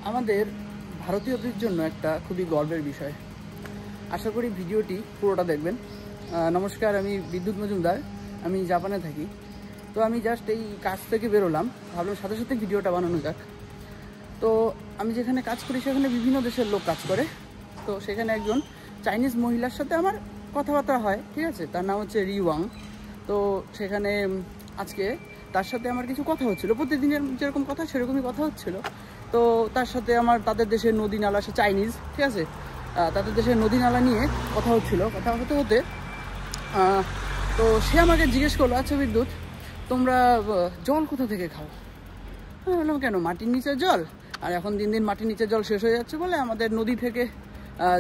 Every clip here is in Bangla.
আমাদের ভারতীয়দের জন্য একটা খুবই গর্বের বিষয়। আশা করি ভিডিওটি পুরোটা দেখবেন। নমস্কার, আমি বিদ্যুৎ মজুমদার, আমি জাপানে থাকি। তো আমি জাস্ট এই কাজ থেকে বেরোলাম, ভাবলাম সাথে সাথে ভিডিওটা বানানো যাক। তো আমি যেখানে কাজ করি সেখানে বিভিন্ন দেশের লোক কাজ করে। তো সেখানে একজন চাইনিজ মহিলার সাথে আমার কথাবার্তা হয়, ঠিক আছে, তার নাম হচ্ছে রিওয়াং। তো সেখানে আজকে তার সাথে আমার কিছু কথা হচ্ছিলো, প্রতিদিনের যেরকম কথা সেরকমই কথা হচ্ছিলো। তো তার সাথে আমার তাদের দেশের নদী নালা, সে চাইনিজ, ঠিক আছে, তাদের দেশের নদী নালা নিয়ে কথা হচ্ছিলো। কথা হতে হতে তো সে আমাকে জিজ্ঞেস করলো, আচ্ছা বিদ্যুৎ, তোমরা জল কোথা থেকে খাও? আমি বললাম, কেন, মাটির নিচের জল? আর এখন দিন দিন মাটির নিচের জল শেষ হয়ে যাচ্ছে বলে আমাদের নদী থেকে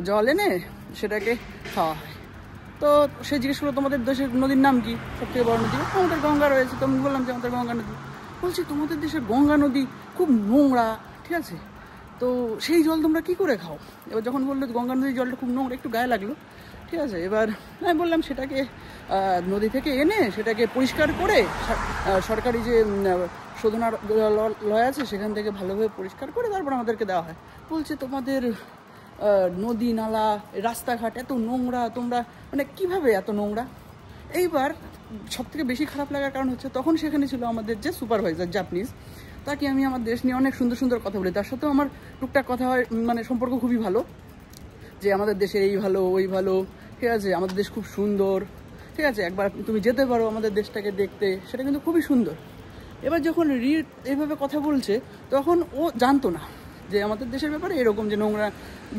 জল এনে সেটাকে খাওয়া হয়। তো সে জিজ্ঞেস করলো, তোমাদের দেশের নদীর নাম কি, সবথেকে বড় নদী? আমাদের গঙ্গা রয়েছে। তো আমি বললাম যে আমাদের গঙ্গা নদী। বলছি, তোমাদের দেশের গঙ্গা নদী খুব নোংরা, ঠিক আছে, তো সেই জল তোমরা কি করে খাও? এবার যখন বললো গঙ্গা নদীর জলটা খুব নোংরা, একটু গায়ে লাগলো, ঠিক আছে। এবার আমি বললাম, সেটাকে নদী থেকে এনে সেটাকে পরিষ্কার করে সরকারি যে শোধনালয় আছে সেখান থেকে ভালোভাবে পরিষ্কার করে তারপর আমাদেরকে দেওয়া হয়। বলছে, তোমাদের নদী নালা রাস্তাঘাট এত নোংরা, তোমরা মানে কিভাবে এত নোংরা? এইবার সবথেকে বেশি খারাপ লাগার কারণ হচ্ছে, তখন সেখানে ছিল আমাদের যে সুপারভাইজার জাপানিজ, তাকে আমি আমার দেশ নিয়ে অনেক সুন্দর সুন্দর কথা বলি, তার সাথেও আমার টুকটাক কথা হয়, মানে সম্পর্ক খুবই ভালো, যে আমাদের দেশে এই ভালো ওই ভালো, ঠিক আছে, আমাদের দেশ খুব সুন্দর, ঠিক আছে, একবার তুমি যেতে পারো আমাদের দেশটাকে দেখতে, সেটা কিন্তু খুবই সুন্দর। এবার যখন এইভাবে কথা বলছে, তখন ও জানতো না যে আমাদের দেশের ব্যাপারে এরকম, যে নোংরা,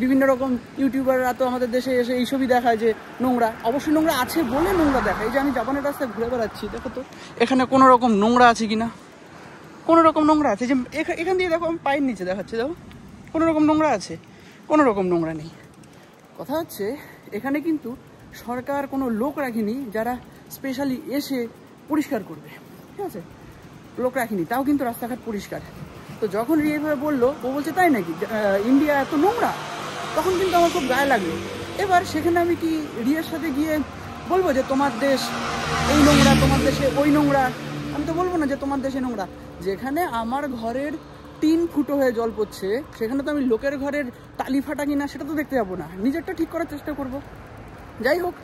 বিভিন্ন রকম ইউটিউবাররা তো আমাদের দেশে এসে এইসবই দেখায় যে নোংরা, অবশ্যই নোংরা আছে বলে নোংরা দেখায়। এই যে আমি জাপানের রাস্তায় ঘুরে বেড়াচ্ছি, দেখো তো এখানে কোনো রকম নোংরা আছে কিনা, কোনো রকম নোংরা আছে? যে এখান দিয়ে দেখো, আমি পায়ের নিচে দেখাচ্ছি, দেখো কোনো রকম নোংরা আছে? কোনো রকম নোংরা নেই। কথা হচ্ছে, এখানে কিন্তু সরকার কোনো লোক রাখেনি যারা স্পেশালি এসে পরিষ্কার করবে, ঠিক আছে, লোক রাখিনি, তাও কিন্তু রাস্তাঘাট পরিষ্কার। তো যখন এইভাবে বললো, ও বলছে তাই নাকি, ইন্ডিয়া এত নোংরা, তখন কিন্তু আমার খুব গায়ে লাগলো। এবার সেখানে আমি কি রিয়ার সাথে গিয়ে বলবো যে তোমার দেশ এই নোংরা, তোমার দেশে ওই নোংরা? আমি তো বলবো না যে তোমার দেশে নোংরা। যেখানে আমার ঘরের 3 ফুটো হয়ে জল পড়ছে, সেখানে তো আমি লোকের ঘরের টালি ফাটা কিনা সেটা তো দেখতে যাবো না, নিজেরটা ঠিক করার চেষ্টা করব। যাই হোক,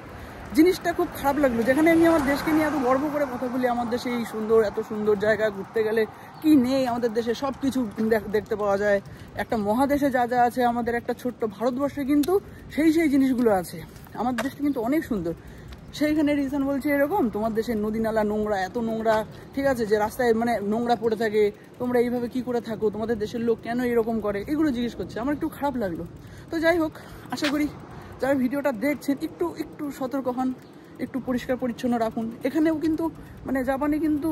জিনিসটা খুব খারাপ লাগলো। যেখানে আমি আমার দেশকে নিয়ে এত গর্ব করে কথা বলি, আমার দেশে এই সুন্দর, এত সুন্দর জায়গা, ঘুরতে গেলে কি নেই আমাদের দেশে, সব কিছু দেখতে পাওয়া যায়। একটা মহাদেশে যা যা আছে, আমাদের একটা ছোট্ট ভারতবর্ষে কিন্তু সেই জিনিসগুলো আছে। আমাদের দেশটা কিন্তু অনেক সুন্দর। সেইখানে রিজন বলছে এরকম, তোমার দেশের নদী নালা নোংরা, এত নোংরা, ঠিক আছে, যে রাস্তায় মানে নোংরা পড়ে থাকে, তোমরা এইভাবে কি করে থাকো, তোমাদের দেশের লোক কেন এরকম করে, এগুলো জিজ্ঞেস করছে। আমার একটু খারাপ লাগলো। তো যাই হোক, আশা করি যারা ভিডিওটা দেখছেন একটু সতর্ক হন, একটু পরিষ্কার পরিচ্ছন্ন রাখুন। এখানেও কিন্তু মানে জাপানে কিন্তু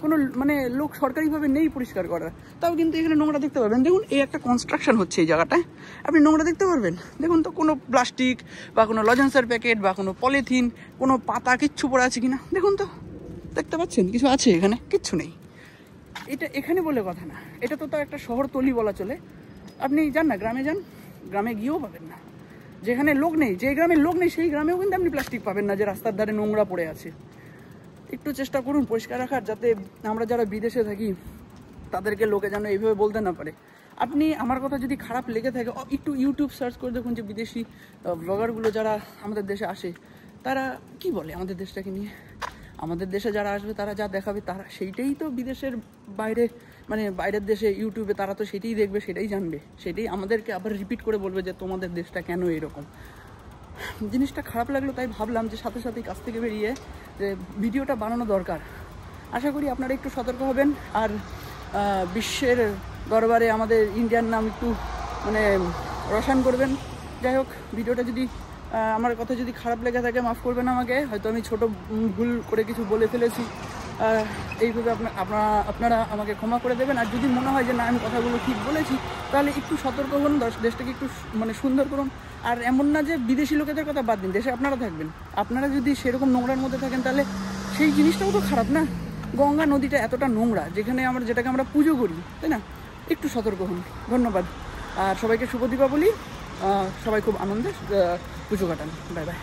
কোনো মানে লোক সরকারিভাবে নেই পরিষ্কার করার, তাও কিন্তু এখানে নোংরা দেখতে পারবেন। দেখুন, এই একটা কনস্ট্রাকশন হচ্ছে এই জায়গাটায়, আপনি নোংরা দেখতে পারবেন। দেখুন তো, কোনো প্লাস্টিক বা কোনো লজেন্সের প্যাকেট বা কোনো পলিথিন, কোনো পাতা কিচ্ছু পড়ে আছে কিনা দেখুন তো, দেখতে পাচ্ছেন কিছু আছে? এখানে কিচ্ছু নেই। এটা এখানে বলে কথা না, এটা তো তার একটা শহরতলি বলা চলে। আপনি যান না, গ্রামে যান, গ্রামে গিয়েও পাবেন না। যেখানে লোক নেই, যে গ্রামের লোক নেই, সেই গ্রামেও কিন্তু আপনি প্লাস্টিক পাবেন না যে রাস্তার ধারে নোংরা পড়ে আছে। একটু চেষ্টা করুন পরিষ্কার রাখার, যাতে আমরা যারা বিদেশে থাকি তাদেরকে লোকে যেন এইভাবে বলতে না পারে। আপনি আমার কথা যদি খারাপ লেগে থাকে, একটু ইউটিউব সার্চ করে দেখুন যে বিদেশি ব্লগারগুলো যারা আমাদের দেশে আসে, তারা কি বলে আমাদের দেশটাকে নিয়ে। আমাদের দেশে যারা আসবে তারা যা দেখাবে, তারা সেইটাই তো বিদেশের বাইরে, মানে বাইরের দেশে ইউটিউবে তারা তো সেটাই দেখবে, সেটাই জানবে, সেটাই আমাদেরকে আবার রিপিট করে বলবে যে তোমাদের দেশটা কেন এরকম। জিনিসটা খারাপ লাগলো, তাই ভাবলাম যে সাথে সাথেই কাছ থেকে বেরিয়ে যে ভিডিওটা বানানো দরকার। আশা করি আপনারা একটু সতর্ক হবেন, আর বিশ্বের দরবারে আমাদের ইন্ডিয়ার নাম একটু মানে রসায়ন করবেন। যাই হোক, ভিডিওটা যদি আমার কথা যদি খারাপ লেগে থাকে মাফ করবেন আমাকে, হয়তো আমি ছোট ভুল করে কিছু বলে ফেলেছি, এইভাবে আপনারা আমাকে ক্ষমা করে দেবেন। আর যদি মনে হয় যে না, আমি কথাগুলো ঠিক বলেছি, তাহলে একটু সতর্ক হন, দেশটাকে একটু মানে সুন্দর করুন। আর এমন না যে বিদেশি লোকেদের কথা বাদ দিন, দেশে আপনারা থাকবেন, আপনারা যদি সেরকম নোংরার মধ্যে থাকেন তাহলে সেই জিনিসটাও তো খারাপ না। গঙ্গা নদীটা এতটা নোংরা, যেটাকে আমরা পুজো করি, তাই না? একটু সতর্ক হন। ধন্যবাদ, আর সবাইকে শুভ দীপাবলি। সবাই খুব আনন্দে পুজো কাটান। Bye bye.